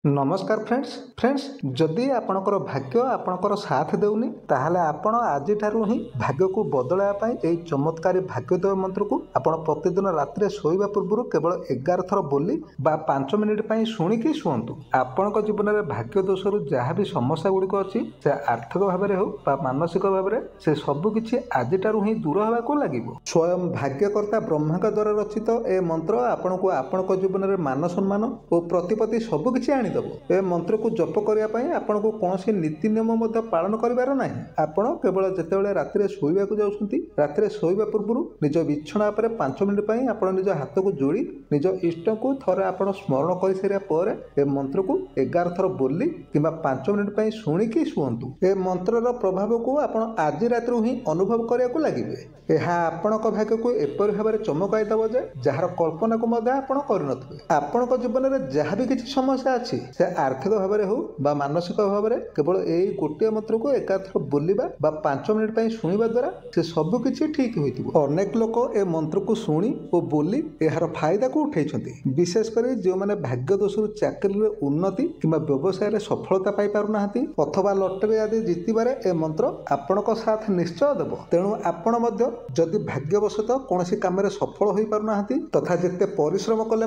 नमस्कार फ्रेंड्स जदि आपणकर भाग्य आपणकर साथ देउनी ताहले आपण आज ही भाग्य को बदलाया चमत्कारी भाग्योदय मंत्र को आपण प्रतिदिन रात्रि शोइबा पूर्व केवल 11 थर बोली बा 5 मिनिट शुणिकी शुंतु। आपण जीवन में भाग्य दोषर जहाँ भी समस्या गुड़िक अच्छी से आर्थिक भाव में हो मानसिक भाव में से सबकि आज ही दूर होगा लगे। स्वयं भाग्यकर्ता ब्रह्मा द्वारा रचित ए मंत्र आपण को आपण जीवन में मान सम्मान और प्रतिपत्ति सबकि आनी ए मंत्र को जप करने आपन को कौन नीति नियम पालन करिवार नहीं। आपण केवल जितेबाला राति शोइबा जाउछंती राति शोइबा पूर्व निज बिछଣା पर 5 मिनिट आपण निज हाथ को जोड़ी निज इष्ट को थरे आपण स्मरण कर सारा पर ए मंत्र को 11 थर बोली किंबा 5 मिनिट शुणिकी शुंतु। ए मंत्रर प्रभाव को आपण आज रात ही अनुभव करने लगे। यह आपण भाग्य को एपरि भाव में चमकाई दब जे जार कल्पना को आपण करनथिबे। आपण जीवन में जहाँ भी किसी समस्या अच्छी से आर्थिक भाव में हो बा मानसिक भाव में केवल यही गोटे मंत्र को एकाथर बोलिबा बा 5 मिनिट शुणिबा द्वारा से सबकि ठीक होइतिबो। अनेक लोक ए मंत्र को शुणी और बोली यार फायदा को उठाई विशेषकर जो मैंने भाग्य दोषर चाकरी उन्नति किंबा व्यवसाय सफलता पाई पारुना अथवा लटरी आदि जितबारे ए मंत्र आपणक साथ निश्चय देव। तेणु आपण मध्य जदि भाग्यवशतः कौन काम सफल हो पारुना तथा जिते परिश्रम कले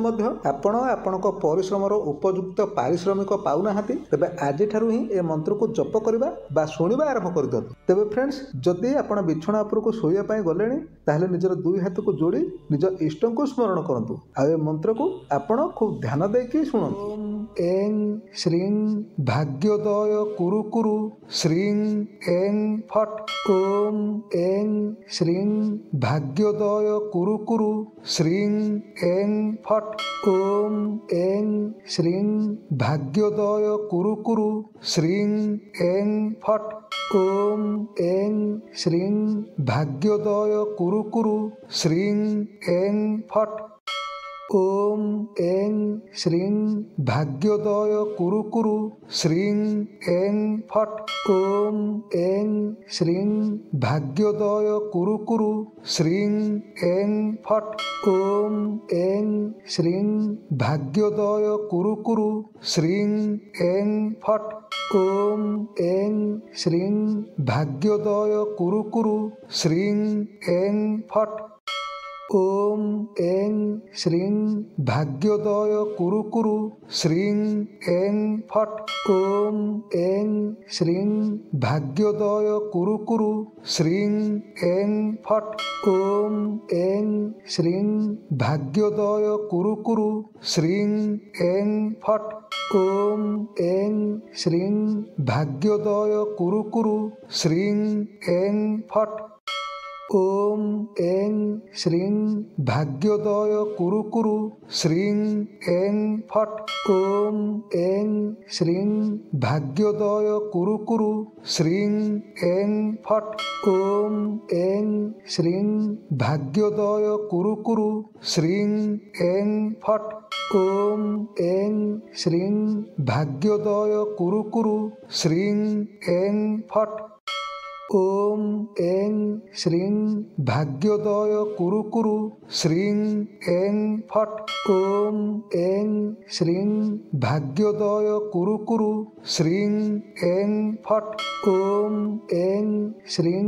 आपण आपणक परिश्रमर उपयुक्त पारिश्रमिक पाऊना तेबे आज ही ए मंत्र को जप करबा बा शुणिबा आरंभ कर दियंतु। तेबे फ्रेंड्स जदि आपण बिछଣା उपर को शोइया पई गलेनी ताहले निजर दुई हाथ को जोड़ी निज इष्ट को स्मरण करंतु। आ ए मंत्र को आपण खूब ध्यान देकी शुणंतु। एं श्रीं भाग्योदय कुरु कुरु श्रीं एं फट। ओम एं श्रीं भाग्योदय कुरु कुरु श्रीं एं फट। ओम एं श्रीं भाग्योदय कुरु कुरु श्रीं एं फट। ओम एं श्रीं भाग्योदय कुरु कुरु श्रीं एं फट। ओम एं श्रीं भाग्योदय कुरु कुरु श्रीं एं फट। ओम एं श्रीं भाग्योदय कुरु कुरु श्रीं एं फट। ओम एं श्रीं भाग्योदय कुरु कुरु श्रीं एं फट। ओम एं श्रीं भाग्योदय कुरु कुरु श्रीं एं फट। ओम एं श्रीं भाग्योदय कुरु कुरु श्रीं एं फट। ओम एं श्रीं भाग्योदय कुरु कुरु श्रीं एं फट। ओम एं श्रीं भाग्योदय कुरु कुरु श्रीं एं फट। ओम एं श्रीं भाग्योदय कुरु कुरु श्रीं एं फट। ओम एं श्रीं भाग्योदय कुरु कुरु श्रीं एं फट। ओम एं श्रीं भाग्योदय कुरु कुरु श्रीं एं फट। ओम एं श्रीं भाग्योदय कुरु कुरु श्रीं एं फट। ओम एं श्रीं भाग्योदय कुरु कुरु श्रीं एं फट। ओम एं श्रीं भाग्योदय कुरु कुरु श्रीं एं फट। ओम एं श्रीं भाग्योदय कुरु कुरु श्रीं एं फट। ओम एं श्रीं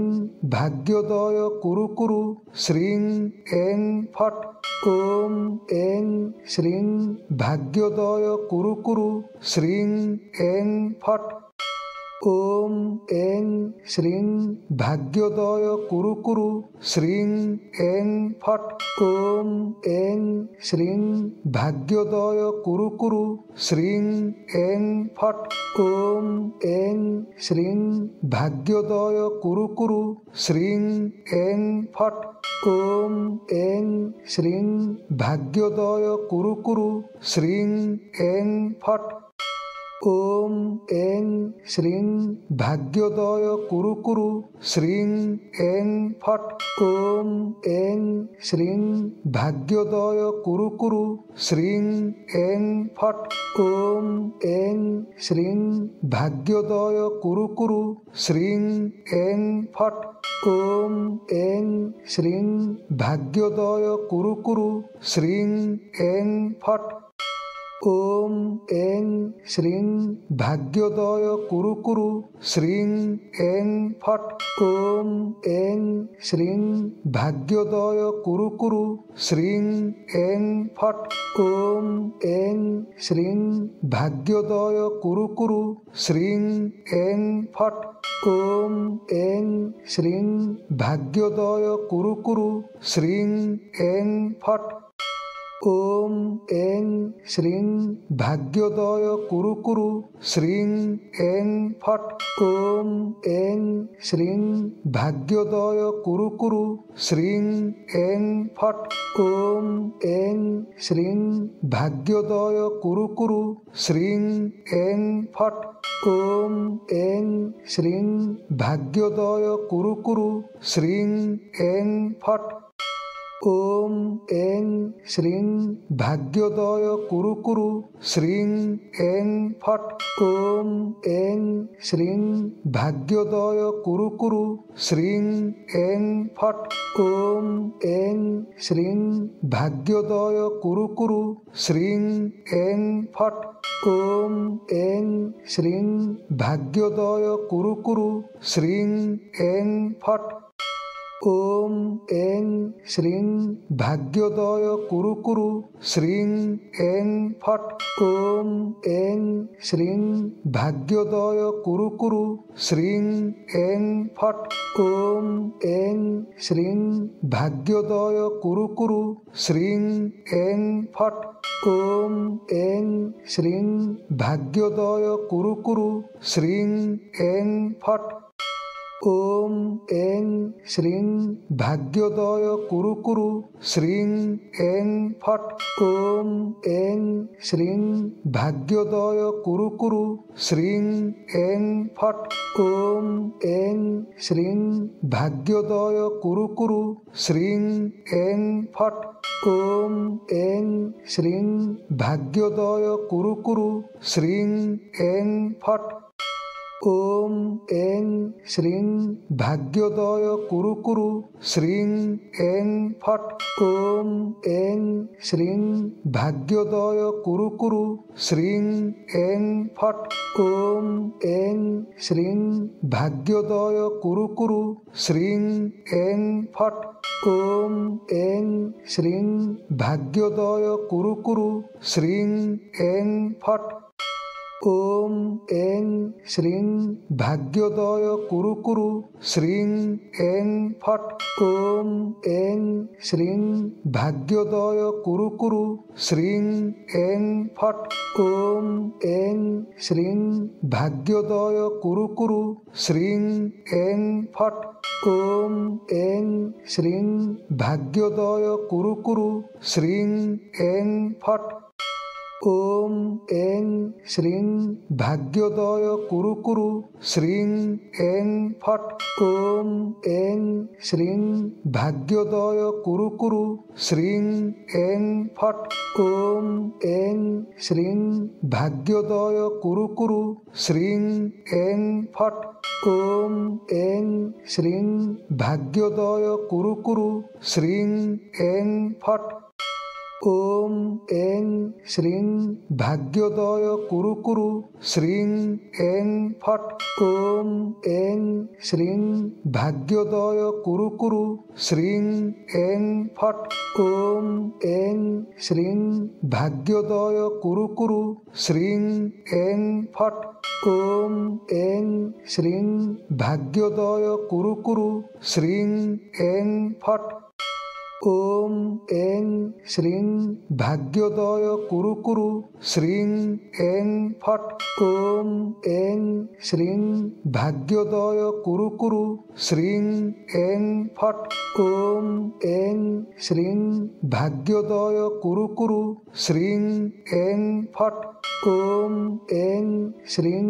भाग्योदय कुरु कुरु श्रीं एं फट। ओम एं श्रीं भाग्योदय कुरु कुरु श्रीं एं फट। ओम एं श्रीं भाग्योदय कुरु कुरु श्रीं एं फट। ओम एं श्रीं भाग्योदय कुरु कुरु श्रीं एं फट। ओम एं श्रीं भाग्योदय कुरु कुरु श्रीं एं फट। ओम एं श्रीं भाग्योदय कुरु कुरु श्रीं एं फट। ओम एं श्रीं भाग्योदय कुरु कुरु श्रीं एं फट। ओम एं श्रीं भाग्योदय कुरु कुरु श्रीं एं फट। ओम एं श्रीं भाग्योदय कुरु कुरु श्रीं एं फट। ओम एं श्रीं भाग्योदय कुरु कुरु श्रीं एं फट। ओम ऐं श्रीं भाग्योदय कुरु कुरु श्रीं ऐं फट् ओम ऐं श्रीं भाग्योदय कुरु कुरु श्रीं ऐं फट् ओम ऐं श्रीं भाग्योदय कुरु कुरु श्रीं ऐं फट् ओम ऐं श्रीं भाग्योदय कुरु कुरु श्रीं ऐं फट् ओम ऐं श्रीं भाग्योदय कुरु कुरु श्रीं ऐं फट् ओम ऐं श्रीं भाग्योदय कुरु कुरु श्रीं ऐं फट् ओम ऐं श्रीं भाग्योदय कुरु कुरु श्रीं ऐं फट् ओम ऐं श्रीं भाग्योदय कुरु कुरु श्रीं ऐं फट् ओम ऐं श्रीं भाग्योदय कुरु कुरु श्रीं ऐं फट् ओम ऐं श्रीं भाग्योदय कुरु कुरु श्रीं ऐं फट् ओम ऐं श्रीं भाग्योदय कुरु कुरु श्रीं ऐं फट् ओम ऐं श्रीं भाग्योदय कुरु कुरु श्रीं ऐं फट् ओम ऐं श्रीं भाग्योदय कुरु कुरु श्रीं ऐं फट् ओम ऐं श्रीं भाग्योदय कुरु कुरु श्रीं ऐं फट् ओम ऐं श्रीं भाग्योदय कुरु कुरु श्रीं ऐं फट् ओम ऐं श्रीं भाग्योदय कुरु कुरु श्रीं ऐं फट् ओम ऐं श्रीं भाग्योदय कुरु कुरु श्रीं ऐं फट् ओम ऐं श्रीं भाग्योदय कुरु कुरु श्रीं ऐं फट् ओम ऐं श्रीं भाग्योदय कुरु कुरु श्रीं ऐं फट् ओम ऐं श्रीं भाग्योदय कुरु कुरु श्रीं ऐं फट् ओम ऐं श्रीं भाग्योदय कुरु कुरु श्रीं ऐं फट् ओम ऐं श्रीं भाग्योदय कुरु कुरु श्रीं ऐं फट् ओम ऐं श्रीं भाग्योदय कुरु कुरु श्रीं ऐं फट् ओम ऐं श्रीं भाग्योदय कुरु कुरु श्रीं ऐं फट् ओम ऐं श्रीं भाग्योदय कुरु कुरु श्रीं ऐं फट् ओम ऐं श्रीं भाग्योदय कुरु कुरु श्रीं ऐं फट् ओम ऐं श्रीं भाग्योदय कुरु कुरु श्रीं ऐं फट् ओम ऐं श्रीं भाग्योदय कुरु कुरु श्रीं ऐं फट् ओम ऐं श्रीं भाग्योदय कुरु कुरु श्रीं ऐं फट् ओम ऐं श्रीं भाग्योदय कुरु कुरु श्रीं ऐं फट् ओम ऐं श्रीं भाग्योदय कुरु कुरु श्रीं ऐं फट् ओम ऐं श्रीं भाग्योदय कुरु कुरु श्रीं ऐं फट् ओम ऐं श्रीं भाग्योदय कुरु कुरु श्रीं ऐं फट् ओम ऐं श्रीं भाग्योदय कुरु कुरु श्रीं ऐं फट् ओम ऐं श्रीं भाग्योदय कुरु कुरु श्रीं ऐं फट् ओम ऐं श्रीं भाग्योदय कुरु कुरु श्रीं ऐं फट् ओम ऐं श्रीं भाग्योदय कुरु कुरु श्रीं ऐं फट् ओम ऐं श्रीं भाग्योदय कुरु कुरु श्रीं ऐं फट् ओम ऐं श्रीं भाग्योदय कुरु कुरु श्रीं ऐं फट् ओम ऐं श्रीं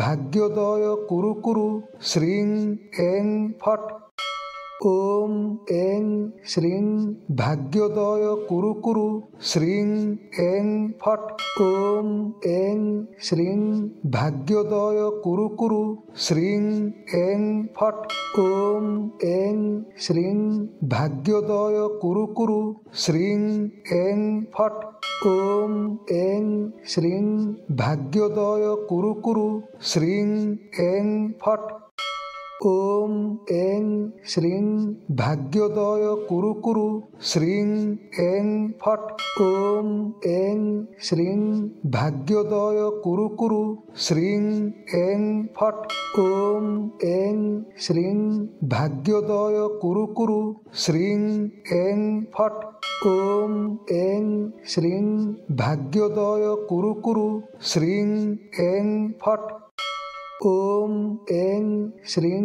भाग्योदय कुरु कुरु श्रीं ऐं फट् ओम ऐं श्रीं भाग्योदय कुरु कुरु श्रीं ऐं फट् ओम ऐं श्रीं भाग्योदय कुरु कुरु श्रीं ऐं फट् ओम ऐं श्रीं भाग्योदय कुरु कुरु श्रीं ऐं फट् ओम ऐं श्रीं भाग्योदय कुरु कुरु श्रीं ऐं फट् ओम ऐं श्रीं भाग्योदय कुरु कुरु श्रीं ऐं फट् ओम ऐं श्रीं भाग्योदय कुरु कुरु श्रीं ऐं फट् ओम ऐं श्रीं भाग्योदय कुरु कुरु श्रीं ऐं फट् ओम ऐं श्रीं भाग्योदय कुरु कुरु श्रीं ऐं फट् ओम ऐं श्रीं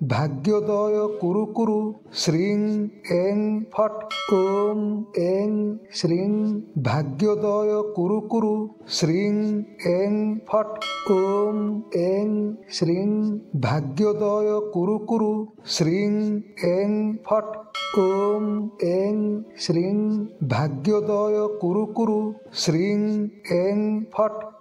भाग्योदय कुरु कुरु श्रीं ऐं फट् ओम ऐं श्रीं भाग्योदय कुरु कुरु श्रीं ऐं फट् ओम ऐं श्रीं भाग्योदय कुरु कुरु श्रीं ऐं फट् ओम ऐं श्रीं भाग्योदय कुरु कुरु श्रीं ऐं फट्